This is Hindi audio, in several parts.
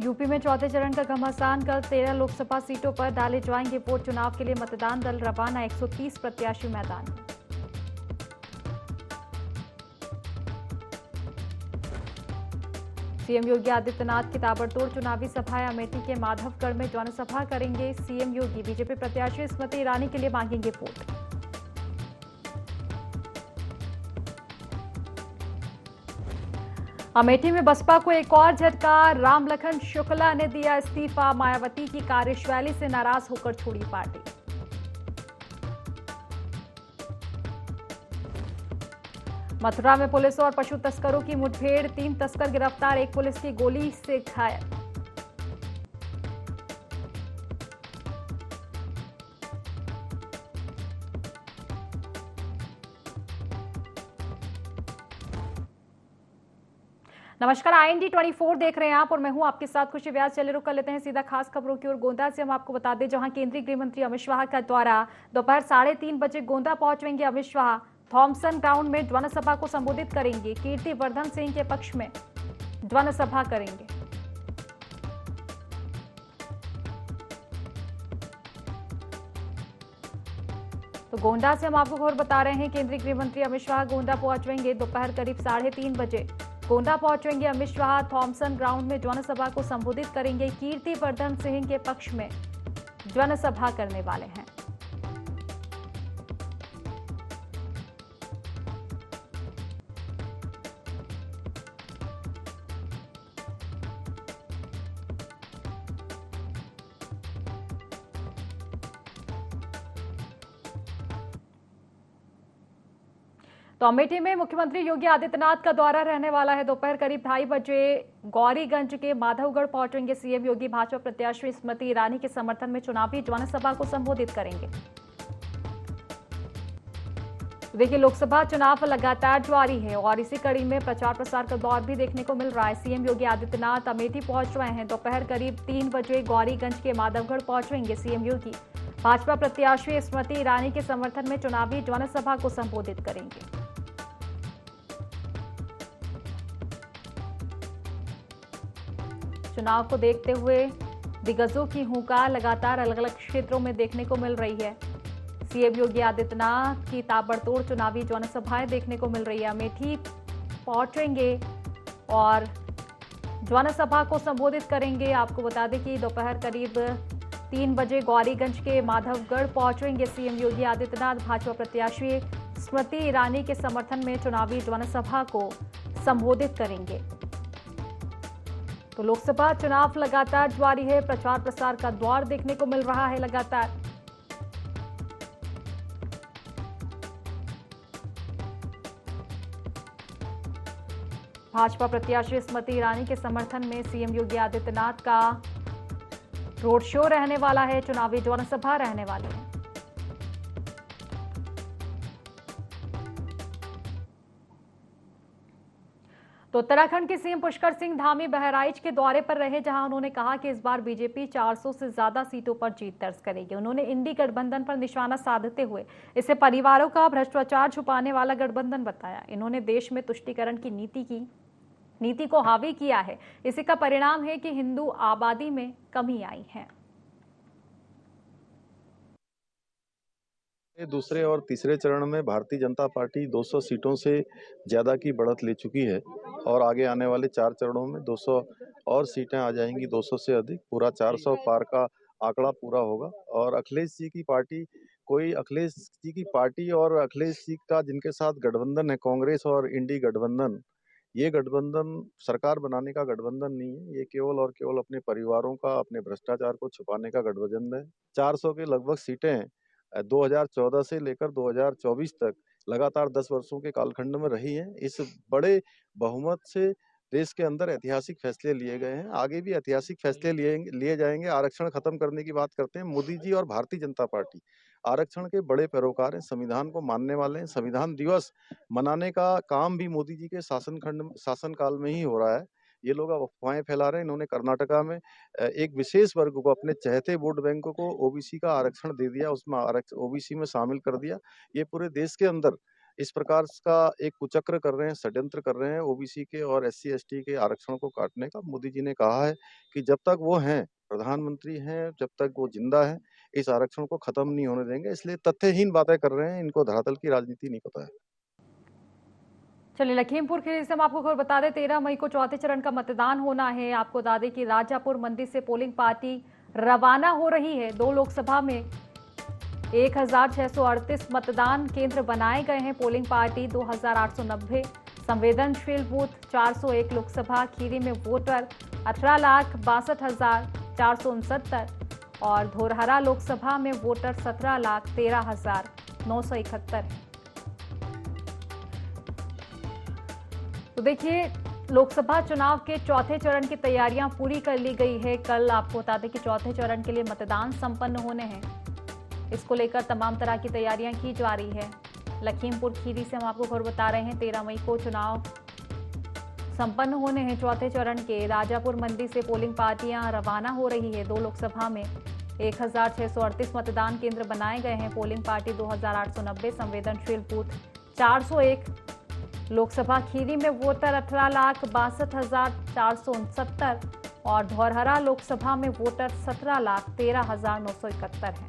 यूपी में चौथे चरण का घमासान। कल 13 लोकसभा सीटों पर डाले जाएंगे वोट। चुनाव के लिए मतदान दल रवाना। 130 प्रत्याशी मैदान में। सीएम योगी आदित्यनाथ की ताबड़तोड़ चुनावी सभाएं। अमेठी के माधवगढ़ में जनसभा करेंगे सीएम योगी। बीजेपी प्रत्याशी स्मृति ईरानी के लिए मांगेंगे वोट। अमेठी में बसपा को एक और झटका। रामलखन शुक्ला ने दिया इस्तीफा। मायावती की कार्यशैली से नाराज होकर छोड़ी पार्टी। मथुरा में पुलिस और पशु तस्करों की मुठभेड़। 3 तस्कर गिरफ्तार। एक पुलिस की गोली से घायल। नमस्कार, IND 24 देख रहे हैं आप और मैं हूं आपके साथ खुशी व्यास। चले रुक कर लेते हैं सीधा खास खबरों की ओर। गोंदा से हम आपको बता दें, जहां केंद्रीय गृह मंत्री अमित शाह का द्वारा दोपहर 3:30 बजे गोंदा पहुंचेंगे अमित शाह। थॉमसन ग्राउंड में जनसभा को संबोधित करेंगे। कीर्तिवर्धन सिंह के पक्ष में जनसभा करेंगे। तो गोंडा से हम आपको खबर बता रहे हैं, केंद्रीय गृह मंत्री अमित शाह गोंडा पहुंचेंगे दोपहर करीब 3:30 बजे। गोंडा पहुंचेंगे अमित शाह। थॉमसन ग्राउंड में जनसभा को संबोधित करेंगे। कीर्तिवर्धन सिंह के पक्ष में जनसभा करने वाले हैं। तो अमेठी में मुख्यमंत्री योगी आदित्यनाथ का दौरा रहने वाला है। दोपहर करीब 2:30 बजे गौरीगंज के माधवगढ़ पहुंचेंगे सीएम योगी। भाजपा प्रत्याशी स्मृति ईरानी के समर्थन में चुनावी जनसभा को संबोधित करेंगे। देखिए, लोकसभा चुनाव लगातार जारी है और इसी कड़ी में प्रचार प्रसार का दौर भी देखने को मिल रहा है। सीएम योगी आदित्यनाथ अमेठी पहुंच रहे हैं। दोपहर करीब 3 बजे गौरीगंज के माधवगढ़ पहुंचेंगे सीएम योगी। भाजपा प्रत्याशी स्मृति ईरानी के समर्थन में चुनावी जनसभा को संबोधित करेंगे। चुनाव को देखते हुए दिग्गजों की हुंकार लगातार अलग अलग क्षेत्रों में देखने को मिल रही है। सीएम योगी आदित्यनाथ की ताबड़तोड़ चुनावी जनसभाएं देखने को मिल रही है। अमेठी पहुंचेंगे और जनसभा को संबोधित करेंगे। आपको बता दें कि दोपहर करीब 3 बजे गौरीगंज के माधवगढ़ पहुंचेंगे सीएम योगी आदित्यनाथ। भाजपा प्रत्याशी स्मृति ईरानी के समर्थन में चुनावी जनसभा को संबोधित करेंगे। तो लोकसभा चुनाव लगातार जारी है। प्रचार प्रसार का दौर देखने को मिल रहा है लगातार। भाजपा प्रत्याशी स्मृति ईरानी के समर्थन में सीएम योगी आदित्यनाथ का रोड शो रहने वाला है। चुनावी जनसभा रहने वाली है। तो उत्तराखंड के सीएम पुष्कर सिंह धामी बहराइच के दौरे पर रहे, जहां उन्होंने कहा कि इस बार बीजेपी 400 से ज्यादा सीटों पर जीत दर्ज करेगी। उन्होंने इंडी गठबंधन पर निशाना साधते हुए इसे परिवारों का भ्रष्टाचार छुपाने वाला गठबंधन बताया। इन्होंने देश में तुष्टीकरण की नीति को हावी किया है। इसी का परिणाम है कि हिंदू आबादी में कमी आई है। दूसरे और तीसरे चरण में भारतीय जनता पार्टी 200 सीटों से ज्यादा की बढ़त ले चुकी है और आगे आने वाले 4 चरणों में 200 और सीटें आ जाएंगी, 200 से अधिक। पूरा 400 पार का आंकड़ा पूरा होगा और अखिलेश जी की पार्टी और अखिलेश जी का जिनके साथ गठबंधन है, कांग्रेस और इंडी गठबंधन, ये गठबंधन सरकार बनाने का गठबंधन नहीं है। ये केवल और केवल अपने परिवारों का, अपने भ्रष्टाचार को छुपाने का गठबंधन है। 400 के लगभग सीटें 2014 से लेकर 2024 तक लगातार 10 वर्षों के कालखंड में रही हैं। इस बड़े बहुमत से देश के अंदर ऐतिहासिक फैसले लिए गए हैं। आगे भी ऐतिहासिक फैसले लिए जाएंगे। आरक्षण खत्म करने की बात करते हैं मोदी जी और भारतीय जनता पार्टी। आरक्षण के बड़े पैरोकार हैं, संविधान को मानने वाले हैं। संविधान दिवस मनाने का काम भी मोदी जी के शासनकाल में ही हो रहा है। ये लोग अफवाहें फैला रहे हैं। इन्होंने कर्नाटका में एक विशेष वर्ग को, अपने चहेते वोट बैंक को ओबीसी का आरक्षण दे दिया, उसमें ओबीसी में शामिल कर दिया। ये पूरे देश के अंदर इस प्रकार का एक कुचक्र कर रहे हैं, षड्यंत्र कर रहे हैं ओबीसी के और SC/ST के आरक्षण को काटने का। मोदी जी ने कहा है कि जब तक वो हैं, प्रधानमंत्री हैं, जब तक वो जिंदा हैं, इस आरक्षण को खत्म नहीं होने देंगे। इसलिए तथ्यहीन बातें कर रहे हैं, इनको धरातल की राजनीति नहीं पता है। चलिए, लखीमपुर खीरी से हम आपको खबर बता दें, 13 मई को चौथे चरण का मतदान होना है। आपको बता दें कि राजापुर मंडी से पोलिंग पार्टी रवाना हो रही है। 2 लोकसभा में 1638 मतदान केंद्र बनाए गए हैं। पोलिंग पार्टी 2890, संवेदनशील बूथ 401, लोकसभा खीरी में वोटर 18,62,469 और धोरहरा लोकसभा में वोटर 17,13,971 है। तो देखिए, लोकसभा चुनाव के चौथे चरण की तैयारियां पूरी कर ली गई है। कल आपको बता दें कि चौथे चरण के लिए मतदान संपन्न होने हैं। इसको लेकर तमाम तरह की तैयारियां की जा रही है। लखीमपुर खीरी से हम आपको खबर बता रहे हैं, 13 मई को चुनाव संपन्न होने हैं चौथे चरण के। राजापुर मंडी से पोलिंग पार्टियां रवाना हो रही है। 2 लोकसभा में 1638 मतदान केंद्र बनाए गए हैं। पोलिंग पार्टी 2890, संवेदनशील बूथ 401, लोकसभा खीरी में वोटर 18,62,469 और धौरहरा लोकसभा में वोटर 17,13,971 है।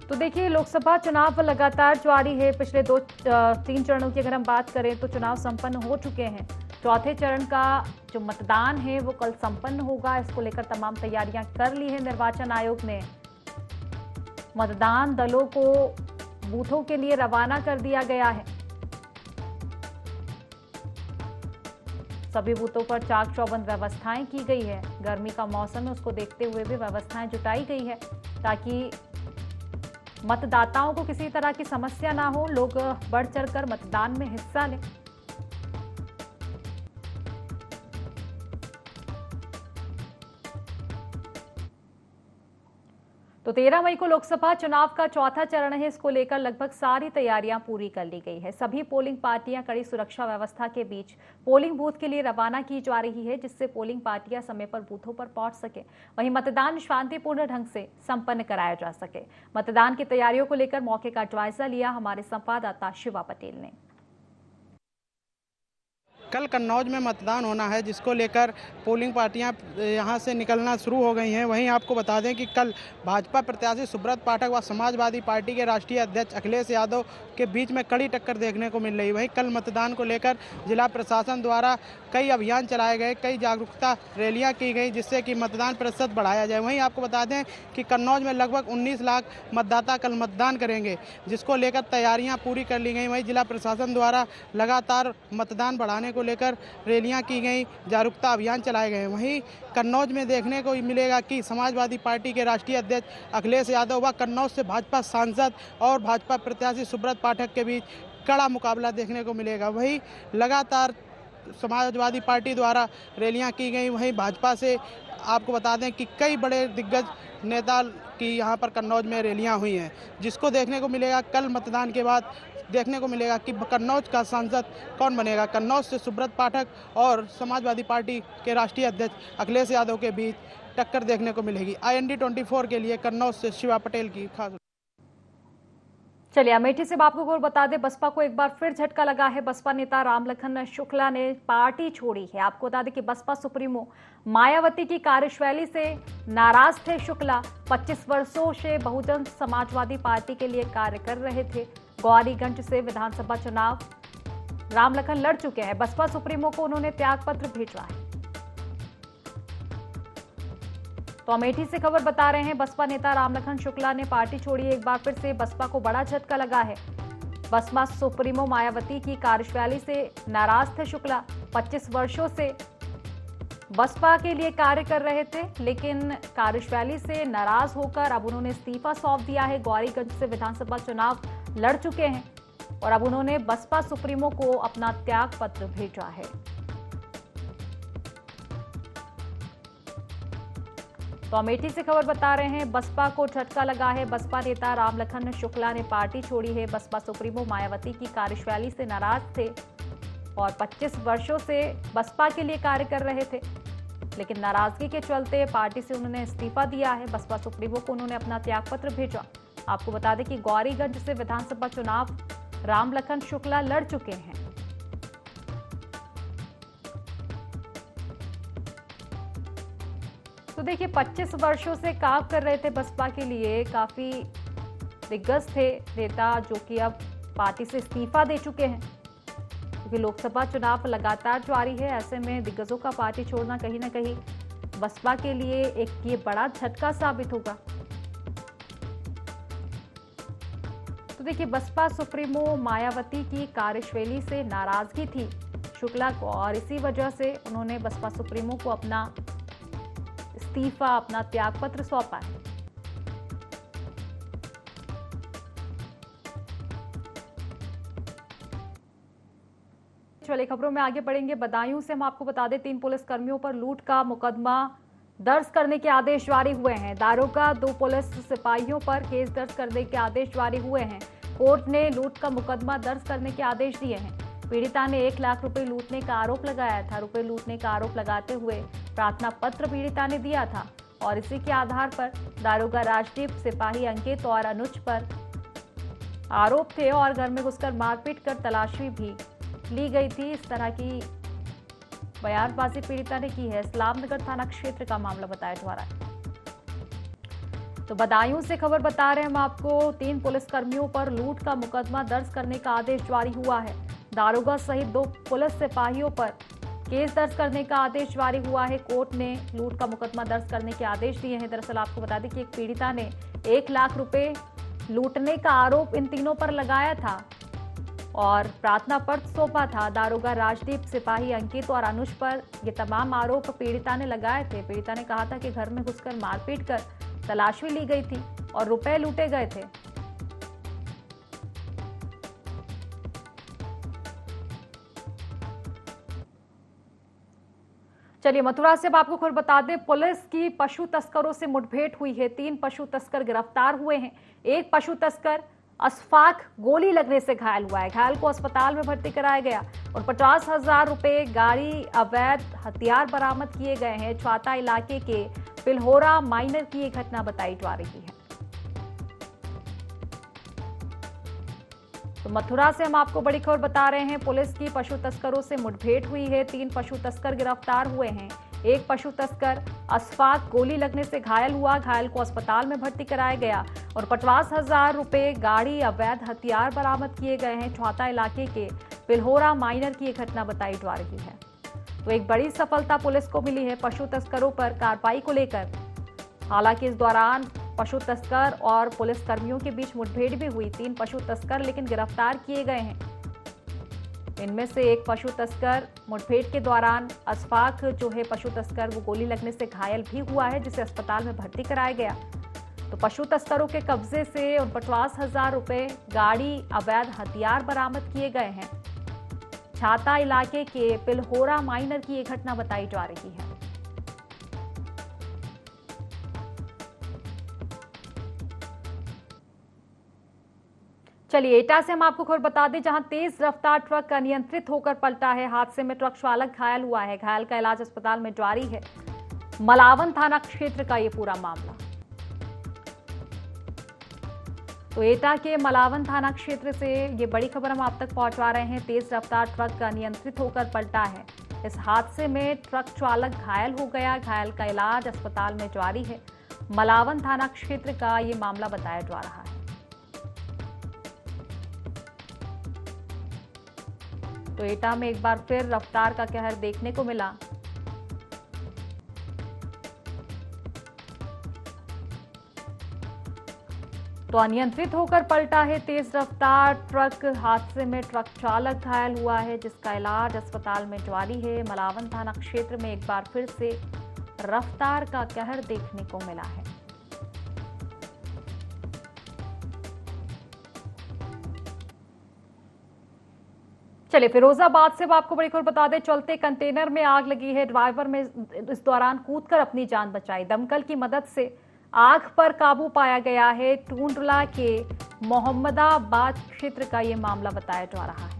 तो देखिए, लोकसभा चुनाव लगातार जारी है। पिछले 3 चरणों की अगर हम बात करें तो चुनाव संपन्न हो चुके हैं। चौथे चरण का जो मतदान है वो कल संपन्न होगा। इसको लेकर तमाम तैयारियां कर ली है निर्वाचन आयोग ने। मतदान दलों को बूथों के लिए रवाना कर दिया गया है। सभी बूथों पर चाक चौबंद व्यवस्थाएं की गई है। गर्मी का मौसम है, उसको देखते हुए भी व्यवस्थाएं जुटाई गई है ताकि मतदाताओं को किसी तरह की समस्या ना हो, लोग बढ़ चढ़कर मतदान में हिस्सा लें। तो 13 मई को लोकसभा चुनाव का चौथा चरण है। इसको लेकर लगभग सारी तैयारियां पूरी कर ली गई है। सभी पोलिंग पार्टियां कड़ी सुरक्षा व्यवस्था के बीच पोलिंग बूथ के लिए रवाना की जा रही है, जिससे पोलिंग पार्टियां समय पर बूथों पर पहुंच सके, वहीं मतदान शांतिपूर्ण ढंग से संपन्न कराया जा सके। मतदान की तैयारियों को लेकर मौके का जायजा लिया हमारे संवाददाता शिवा पटेल ने। कल कन्नौज में मतदान होना है, जिसको लेकर पोलिंग पार्टियां यहां से निकलना शुरू हो गई हैं। वहीं आपको बता दें कि कल भाजपा प्रत्याशी सुब्रत पाठक व समाजवादी पार्टी के राष्ट्रीय अध्यक्ष अखिलेश यादव के बीच में कड़ी टक्कर देखने को मिल रही है। वहीं कल मतदान को लेकर जिला प्रशासन द्वारा कई अभियान चलाए गए, कई जागरूकता रैलियाँ की गई, जिससे कि मतदान प्रतिशत बढ़ाया जाए। वहीं आपको बता दें कि कन्नौज में लगभग 19 लाख मतदाता कल मतदान करेंगे, जिसको लेकर तैयारियाँ पूरी कर ली गई। वहीं जिला प्रशासन द्वारा लगातार मतदान बढ़ाने को लेकर रैलियां की गई, जागरूकता अभियान चलाए गए। वहीं कन्नौज में देखने को मिलेगा कि समाजवादी पार्टी के राष्ट्रीय अध्यक्ष अखिलेश यादव व कन्नौज से भाजपा सांसद और भाजपा प्रत्याशी सुब्रत पाठक के बीच कड़ा मुकाबला देखने को मिलेगा। वहीं लगातार समाजवादी पार्टी द्वारा रैलियां की गई। वहीं भाजपा से आपको बता दें कि कई बड़े दिग्गज नेता की यहां पर कन्नौज में रैलियां हुई हैं, जिसको देखने को मिलेगा कल मतदान के बाद देखने को मिलेगा कि कन्नौज का सांसद कौन बनेगा। कन्नौज से सुब्रत पाठक और समाजवादी पार्टी के राष्ट्रीय अध्यक्ष अखिलेश यादव के बीच टक्कर देखने को मिलेगी। IND 24 के लिए कन्नौज से शिवा पटेल की खास। चलिए, अमेठी से आपको खबर बता दें, बसपा को एक बार फिर झटका लगा है। बसपा नेता रामलखन शुक्ला ने पार्टी छोड़ी है। आपको बता दें कि बसपा सुप्रीमो मायावती की कार्यशैली से नाराज थे शुक्ला। 25 वर्षों से बहुजन समाजवादी पार्टी के लिए कार्य कर रहे थे। गौरीगंज से विधानसभा चुनाव रामलखन लड़ चुके हैं। बसपा सुप्रीमो को उन्होंने त्याग पत्र भेजा है। तो अमेठी से खबर बता रहे हैं, बसपा नेता रामलखन शुक्ला ने पार्टी छोड़ी। एक बार फिर से बसपा को बड़ा झटका लगा है। बसपा सुप्रीमो मायावती की कार्यशैली से नाराज थे शुक्ला। 25 वर्षों से बसपा के लिए कार्य कर रहे थे, लेकिन कार्यशैली से नाराज होकर अब उन्होंने इस्तीफा सौंप दिया है। गौरीगंज से विधानसभा चुनाव लड़ चुके हैं और अब उन्होंने बसपा सुप्रीमो को अपना त्याग पत्र भेजा है। तो अमेठी से खबर बता रहे हैं, बसपा को झटका लगा है। बसपा नेता रामलखन शुक्ला ने पार्टी छोड़ी है। बसपा सुप्रीमो मायावती की कार्यशैली से नाराज थे और 25 वर्षों से बसपा के लिए कार्य कर रहे थे। लेकिन नाराजगी के चलते पार्टी से उन्होंने इस्तीफा दिया है। बसपा सुप्रीमो को उन्होंने अपना त्यागपत्र भेजा। आपको बता दें कि गौरीगंज से विधानसभा चुनाव रामलखन शुक्ला लड़ चुके हैं। तो देखिए, 25 वर्षों से काम कर रहे थे बसपा के लिए, काफी दिग्गज थे नेता, जो कि अब पार्टी से इस्तीफा दे चुके हैं क्योंकि लोकसभा चुनाव लगातार जारी है। ऐसे में दिग्गजों का पार्टी छोड़ना कहीं ना कहीं बसपा के लिए एक ये बड़ा झटका साबित होगा। तो देखिए, बसपा सुप्रीमो मायावती की कार्यशैली से नाराजगी थी शुक्ला को और इसी वजह से उन्होंने बसपा सुप्रीमो को अपना इस्तीफा, अपना त्यागपत्र सौंपा है। चलिए खबरों में आगे बढ़ेंगे। बदायूं से हम आपको बता दें, 3 पुलिस कर्मियों पर लूट का मुकदमा दर्ज करने के आदेश जारी हुए हैं। दारोगा 2 पुलिस सिपाहियों पर केस दर्ज करने के आदेश जारी हुए हैं। कोर्ट ने लूट का मुकदमा दर्ज करने के आदेश दिए हैं। पीड़िता ने 1 लाख रुपए लूटने का आरोप लगाया था। रुपए लूटने का आरोप लगाते हुए प्रार्थना पत्र पीड़िता ने दिया था और इसी के आधार पर दारोगा राजदीप, सिपाही अंकित और अनुज पर आरोप थे और घर में घुसकर मारपीट कर तलाशी भी ली गई थी। इस तरह की बयानबाजी पीड़िता ने की है। इस्लामनगर थाना क्षेत्र का मामला बताया जा रहा है। तो बदायूं से खबर बता रहे हैं हम आपको, 3 पुलिस कर्मियों पर लूट का मुकदमा दर्ज करने का आदेश जारी हुआ है। दारोगा सहित 2 पुलिस सिपाहियों पर केस दर्ज करने का आदेश जारी हुआ है। कोर्ट ने लूट का मुकदमा दर्ज करने के आदेश दिए हैं। दरअसल आपको बता दें कि एक पीड़िता ने 1 लाख रुपए लूटने का आरोप इन तीनों पर लगाया था और प्रार्थना पत्र सौंपा था। दारोगा राजदीप, सिपाही अंकित और अनुज पर ये तमाम आरोप पीड़िता ने लगाए थे। पीड़िता ने कहा था कि घर में घुसकर मारपीट कर तलाशी ली गई थी और रुपए लूटे गए थे। चलिए मथुरा से अब आपको खबर बता दें, पुलिस की पशु तस्करों से मुठभेड़ हुई है। 3 पशु तस्कर गिरफ्तार हुए हैं। एक पशु तस्कर अशफाक गोली लगने से घायल हुआ है। घायल को अस्पताल में भर्ती कराया गया और 50,000 रुपए, गाड़ी, अवैध हथियार बरामद किए गए हैं। छाता इलाके के पिलहोरा माइनर की ये घटना बताई जा रही है। तो मथुरा से हम आपको बड़ी खबर बता रहे हैं, पुलिस की पशु तस्करों से मुठभेड़ हुई है। 3 पशु तस्कर गिरफ्तार हुए हैं। एक पशु तस्कर अशफाक गोली लगने से घायल हुआ। घायल को अस्पताल में भर्ती कराया गया और 50,000 रुपए, गाड़ी, अवैध हथियार बरामद किए गए हैं। छाता इलाके के पिलहोरा माइनर की यह घटना बताई जा रही है। तो एक बड़ी सफलता पुलिस को मिली है पशु तस्करों पर कार्रवाई को लेकर। हालांकि इस दौरान पशु तस्कर और पुलिस कर्मियों के बीच मुठभेड़ भी हुई। 3 पशु तस्कर लेकिन गिरफ्तार किए गए हैं। इनमें से एक पशु तस्कर मुठभेड़ के दौरान अशफाक जो है पशु तस्कर, वो गोली लगने से घायल भी हुआ है, जिसे अस्पताल में भर्ती कराया गया। तो पशु तस्करों के कब्जे से 50,000 रुपए, गाड़ी, अवैध हथियार बरामद किए गए हैं। छाता इलाके के पिलहोरा माइनर की यह घटना बताई जा रही है। चलिए एटा से हम आपको खबर बता दें, जहां तेज रफ्तार ट्रक अनियंत्रित होकर पलटा है। हादसे में ट्रक चालक घायल हुआ है। घायल का इलाज अस्पताल में जारी है। मलावन थाना क्षेत्र का ये पूरा मामला। तो एटा के मलावन थाना क्षेत्र से ये बड़ी खबर हम आप तक पहुंचा रहे हैं। तेज रफ्तार ट्रक अनियंत्रित होकर पलटा है। इस हादसे में ट्रक चालक घायल हो गया। घायल का इलाज अस्पताल में जारी है। मलावन थाना क्षेत्र का ये मामला बताया जा रहा है। तो एटा में एक बार फिर रफ्तार का कहर देखने को मिला। तो अनियंत्रित होकर पलटा है तेज रफ्तार ट्रक। हादसे में ट्रक चालक घायल हुआ है, जिसका इलाज अस्पताल में जारी है। मलावन थाना क्षेत्र में एक बार फिर से रफ्तार का कहर देखने को मिला है। चलिए फिरोजाबाद से आपको बड़ी खबर बता दें, चलते कंटेनर में आग लगी है। ड्राइवर में इस दौरान कूदकर अपनी जान बचाई। दमकल की मदद से आग पर काबू पाया गया है। टूंडला के मोहम्मदाबाद क्षेत्र का यह मामला बताया जा रहा है।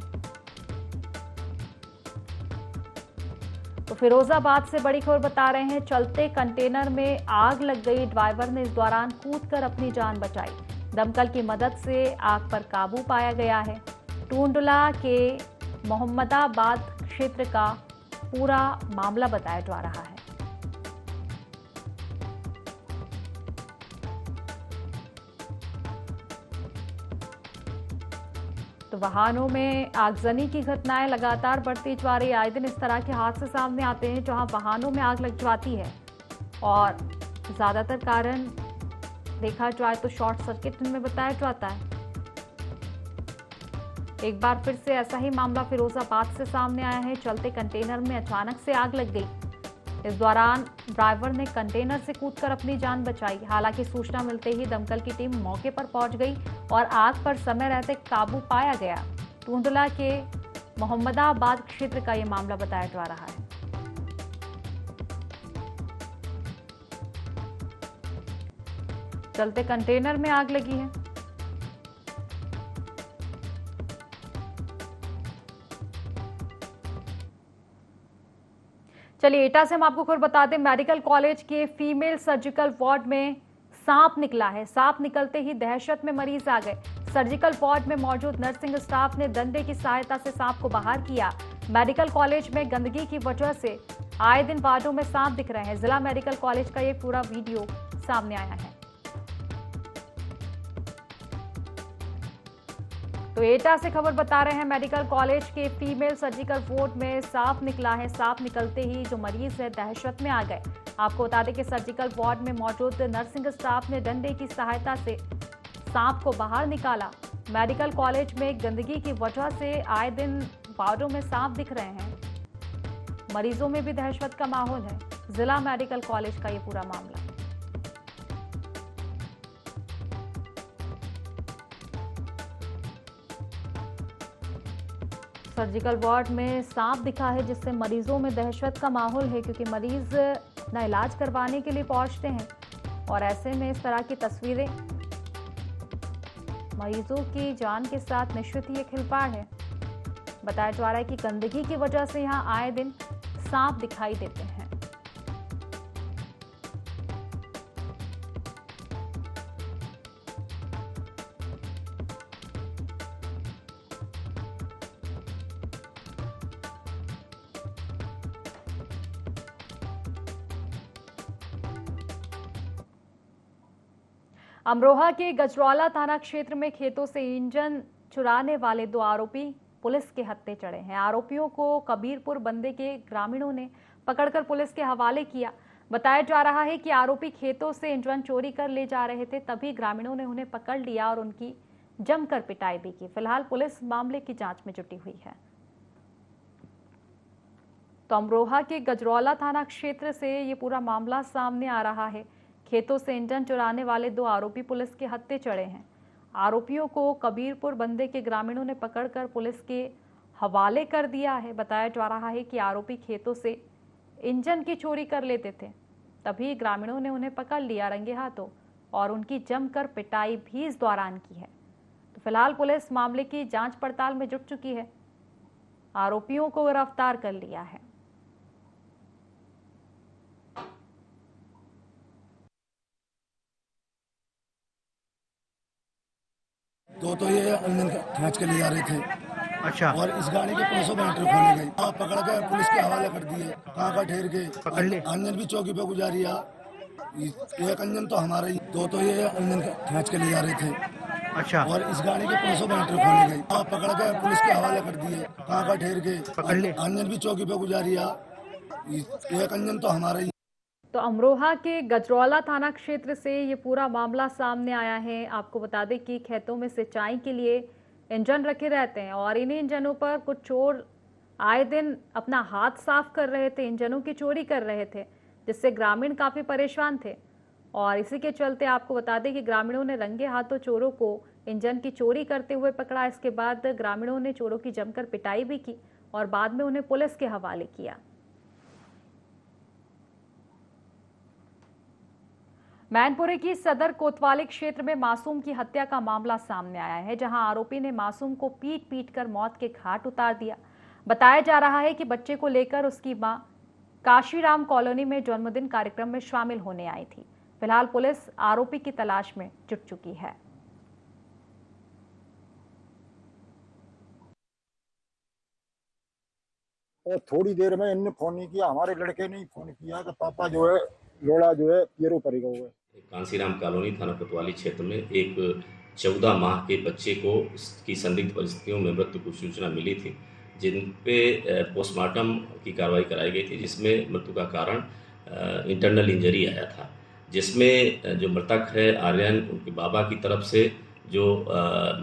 तो फिरोजाबाद से बड़ी खबर बता रहे हैं, चलते कंटेनर में आग लग गई, ड्राइवर ने इस दौरान कूदकर अपनी जान बचाई। दमकल की मदद से आग पर काबू पाया गया है। टूंडला के मोहम्मदाबाद क्षेत्र का पूरा मामला बताया जा रहा है। तो वाहनों में आगजनी की घटनाएं लगातार बढ़ती जा रही है। आए दिन इस तरह के हादसे सामने आते हैं जहां वाहनों में आग लग जाती है और ज्यादातर कारण देखा जाए तो शॉर्ट सर्किट में बताया जाता है। एक बार फिर से ऐसा ही मामला फिरोजाबाद से सामने आया है। चलते कंटेनर में अचानक से आग लग गई। इस दौरान ड्राइवर ने कंटेनर से कूदकर अपनी जान बचाई। हालांकि सूचना मिलते ही दमकल की टीम मौके पर पहुंच गई और आग पर समय रहते काबू पाया गया। टूंडला के मोहम्मदाबाद क्षेत्र का यह मामला बताया जा रहा है। चलते कंटेनर में आग लगी है। चलिए एटा से हम आपको खबर बता दें, मेडिकल कॉलेज के फीमेल सर्जिकल वार्ड में सांप निकला है। सांप निकलते ही दहशत में मरीज आ गए। सर्जिकल वार्ड में मौजूद नर्सिंग स्टाफ ने डंडे की सहायता से सांप को बाहर किया। मेडिकल कॉलेज में गंदगी की वजह से आए दिन वार्डों में सांप दिख रहे हैं। जिला मेडिकल कॉलेज का ये पूरा वीडियो सामने आया है। तो एटा से खबर बता रहे हैं, मेडिकल कॉलेज के फीमेल सर्जिकल वार्ड में सांप निकला है। सांप निकलते ही जो मरीज है दहशत में आ गए। आपको बता दें कि सर्जिकल वार्ड में मौजूद नर्सिंग स्टाफ ने डंडे की सहायता से सांप को बाहर निकाला। मेडिकल कॉलेज में गंदगी की वजह से आए दिन वार्डों में सांप दिख रहे हैं। मरीजों में भी दहशत का माहौल है। जिला मेडिकल कॉलेज का ये पूरा मामला। सर्जिकल वार्ड में सांप दिखा है जिससे मरीजों में दहशत का माहौल है, क्योंकि मरीज अपना इलाज करवाने के लिए पहुंचते हैं और ऐसे में इस तरह की तस्वीरें मरीजों की जान के साथ निश्चित ही ये खिलवाड़ है। बताया जा रहा है कि गंदगी की वजह से यहां आए दिन सांप दिखाई देते हैं। अमरोहा के गजरौला थाना क्षेत्र में खेतों से इंजन चुराने वाले 2 आरोपी पुलिस के हत्थे चढ़े हैं। आरोपियों को कबीरपुर बंदे के ग्रामीणों ने पकड़कर पुलिस के हवाले किया। बताया जा रहा है कि आरोपी खेतों से इंजन चोरी कर ले जा रहे थे, तभी ग्रामीणों ने उन्हें पकड़ लिया और उनकी जमकर पिटाई भी की। फिलहाल पुलिस मामले की जांच में जुटी हुई है। तो अमरोहा के गजरौला थाना क्षेत्र से ये पूरा मामला सामने आ रहा है। खेतों से इंजन चुराने वाले 2 आरोपी पुलिस के हत्थे चढ़े हैं। आरोपियों को कबीरपुर बंदे के ग्रामीणों ने पकड़कर पुलिस के हवाले कर दिया है। बताया जा रहा है कि आरोपी खेतों से इंजन की चोरी कर लेते थे, तभी ग्रामीणों ने उन्हें पकड़ लिया रंगे हाथों और उनकी जमकर पिटाई भी इस दौरान की है। तो फिलहाल पुलिस मामले की जांच पड़ताल में जुट चुकी है। आरोपियों को गिरफ्तार कर लिया है। तो ये इंजन खींच के ले जा रहे थे। अच्छा। और इस गाड़ी के 500 बैटरी खोलने गई, आप पकड़ के पुलिस के हवाले कर दिए। कहाँ का ठहर के पकड़ ले। इंजन भी चौकी पे गुजारिया। एक इंजन तो हमारा ही, तो ये इंजन खींच के ले जा रहे थे। अच्छा। और इस गाड़ी के 500 बैटरी खोलने गई, आप पकड़ के पुलिस के हवाले कर दिए। कहाँ का ठहर के पकड़ ले। इंजन भी चौकी पे गुजारिया। एक इंजन तो हमारा ही। तो अमरोहा के गजरौला थाना क्षेत्र से ये पूरा मामला सामने आया है। आपको बता दें कि खेतों में सिंचाई के लिए इंजन रखे रहते हैं और इन्हीं इंजनों पर कुछ चोर आए दिन अपना हाथ साफ कर रहे थे, इंजनों की चोरी कर रहे थे, जिससे ग्रामीण काफी परेशान थे। और इसी के चलते आपको बता दें कि ग्रामीणों ने रंगे हाथों चोरों को इंजन की चोरी करते हुए पकड़ा। इसके बाद ग्रामीणों ने चोरों की जमकर पिटाई भी की और बाद में उन्हें पुलिस के हवाले किया। मैनपुरी की सदर कोतवाली क्षेत्र में मासूम की हत्या का मामला सामने आया है, जहां आरोपी ने मासूम को पीट कर मौत के घाट उतार दिया। बताया जा रहा है कि बच्चे को लेकर उसकी मां काशीराम कॉलोनी में जन्मदिन कार्यक्रम में शामिल होने आई थी। फिलहाल पुलिस आरोपी की तलाश में जुट चुकी है। और थोड़ी देर में इनने फोन नहीं किया, हमारे लड़के ने फोन किया कि पापा जो है लोड़ा जो है पियरो पड़ गया हुआ है। कांसीराम कॉलोनी थाना कोतवाली क्षेत्र में एक 14 माह के बच्चे को की संदिग्ध परिस्थितियों में मृत्यु की सूचना मिली थी, जिन पे पोस्टमार्टम की कार्रवाई कराई गई थी, जिसमें मृत्यु का कारण इंटरनल इंजरी आया था, जिसमें जो मृतक है आर्यन, उनके बाबा की तरफ से जो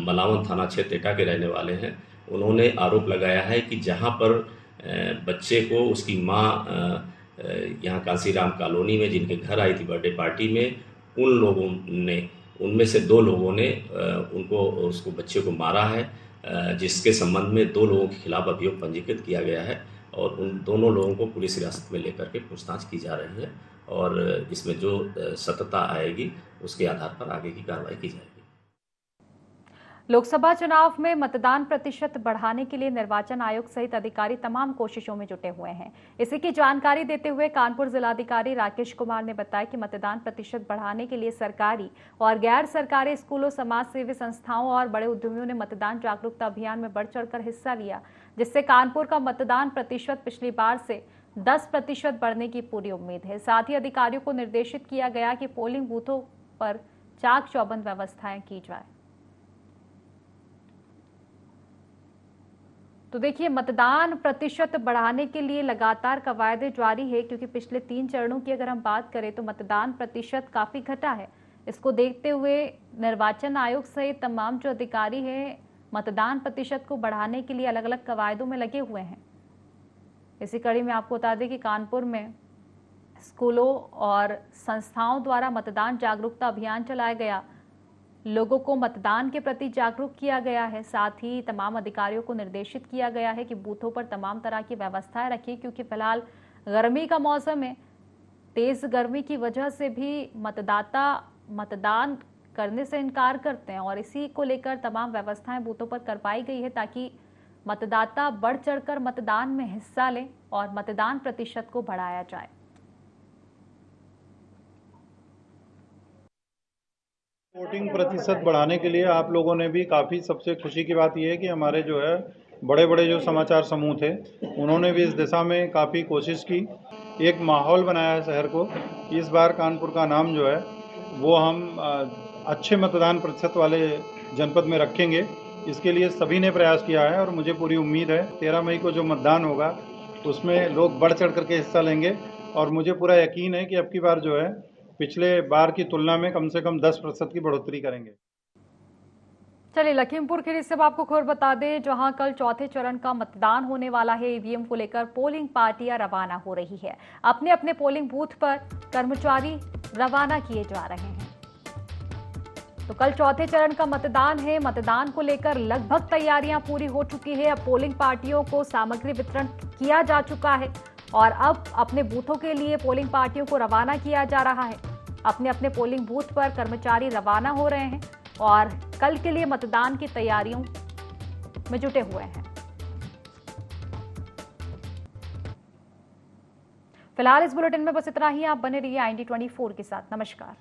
मलावन थाना क्षेत्र एटा के रहने वाले हैं, उन्होंने आरोप लगाया है कि जहां पर बच्चे को उसकी माँ यहाँ कांसीराम कॉलोनी में जिनके घर आई थी बर्थडे पार्टी में, उन लोगों ने, उनमें से 2 लोगों ने उसको बच्चे को मारा है, जिसके संबंध में 2 लोगों के खिलाफ अभियोग पंजीकृत किया गया है और उन दोनों लोगों को पुलिस हिरासत में लेकर के पूछताछ की जा रही है और इसमें जो सत्यता आएगी उसके आधार पर आगे की कार्रवाई की जाएगी। लोकसभा चुनाव में मतदान प्रतिशत बढ़ाने के लिए निर्वाचन आयोग सहित अधिकारी तमाम कोशिशों में जुटे हुए हैं। इसी की जानकारी देते हुए कानपुर जिलाधिकारी राकेश कुमार ने बताया कि मतदान प्रतिशत बढ़ाने के लिए सरकारी और गैर सरकारी स्कूलों, समाज सेवी संस्थाओं और बड़े उद्यमियों ने मतदान जागरूकता अभियान में बढ़ चढ़कर हिस्सा लिया, जिससे कानपुर का मतदान प्रतिशत पिछली बार से 10% बढ़ने की पूरी उम्मीद है। साथ ही अधिकारियों को निर्देशित किया गया कि पोलिंग बूथों पर चाक चौबंद व्यवस्थाएं की जाए। तो देखिए, मतदान प्रतिशत बढ़ाने के लिए लगातार कवायदें जारी है, क्योंकि पिछले 3 चरणों की अगर हम बात करें तो मतदान प्रतिशत काफी घटा है। इसको देखते हुए निर्वाचन आयोग सहित तमाम जो अधिकारी हैं मतदान प्रतिशत को बढ़ाने के लिए अलग अलग कवायदों में लगे हुए हैं। इसी कड़ी में आपको बता दें कि कानपुर में स्कूलों और संस्थाओं द्वारा मतदान जागरूकता अभियान चलाया गया, लोगों को मतदान के प्रति जागरूक किया गया है। साथ ही तमाम अधिकारियों को निर्देशित किया गया है कि बूथों पर तमाम तरह की व्यवस्थाएं रखें, क्योंकि फिलहाल गर्मी का मौसम है। तेज गर्मी की वजह से भी मतदाता मतदान करने से इनकार करते हैं और इसी को लेकर तमाम व्यवस्थाएं बूथों पर करवाई गई है, ताकि मतदाता बढ़ चढ़कर मतदान में हिस्सा लें और मतदान प्रतिशत को बढ़ाया जाए। वोटिंग प्रतिशत बढ़ाने के लिए आप लोगों ने भी काफ़ी, सबसे खुशी की बात यह है कि हमारे जो है बड़े बड़े जो समाचार समूह थे उन्होंने भी इस दिशा में काफ़ी कोशिश की, एक माहौल बनाया है शहर को। इस बार कानपुर का नाम जो है वो हम अच्छे मतदान प्रतिशत वाले जनपद में रखेंगे। इसके लिए सभी ने प्रयास किया है और मुझे पूरी उम्मीद है 13 मई को जो मतदान होगा उसमें लोग बढ़ चढ़ करके हिस्सा लेंगे और मुझे पूरा यकीन है कि अब की बार जो है पिछले बार की तुलना में कम से कम 10% की बढ़ोतरी करेंगे। चलिए, लखीमपुर खीरी से आपको खबर बता दें, जहां कल चौथे चरण का मतदान होने वाला है। ईवीएम को लेकर पोलिंग पार्टियां रवाना हो रही है। अपने अपने पोलिंग बूथ पर कर्मचारी रवाना किए जा रहे हैं। तो कल चौथे चरण का मतदान है। मतदान को लेकर लगभग तैयारियां पूरी हो चुकी है। अब पोलिंग पार्टियों को सामग्री वितरण किया जा चुका है और अब अपने बूथों के लिए पोलिंग पार्टियों को रवाना किया जा रहा है। अपने अपने पोलिंग बूथ पर कर्मचारी रवाना हो रहे हैं और कल के लिए मतदान की तैयारियों में जुटे हुए हैं। फिलहाल इस बुलेटिन में बस इतना ही। आप बने रहिए IND24 के साथ। नमस्कार।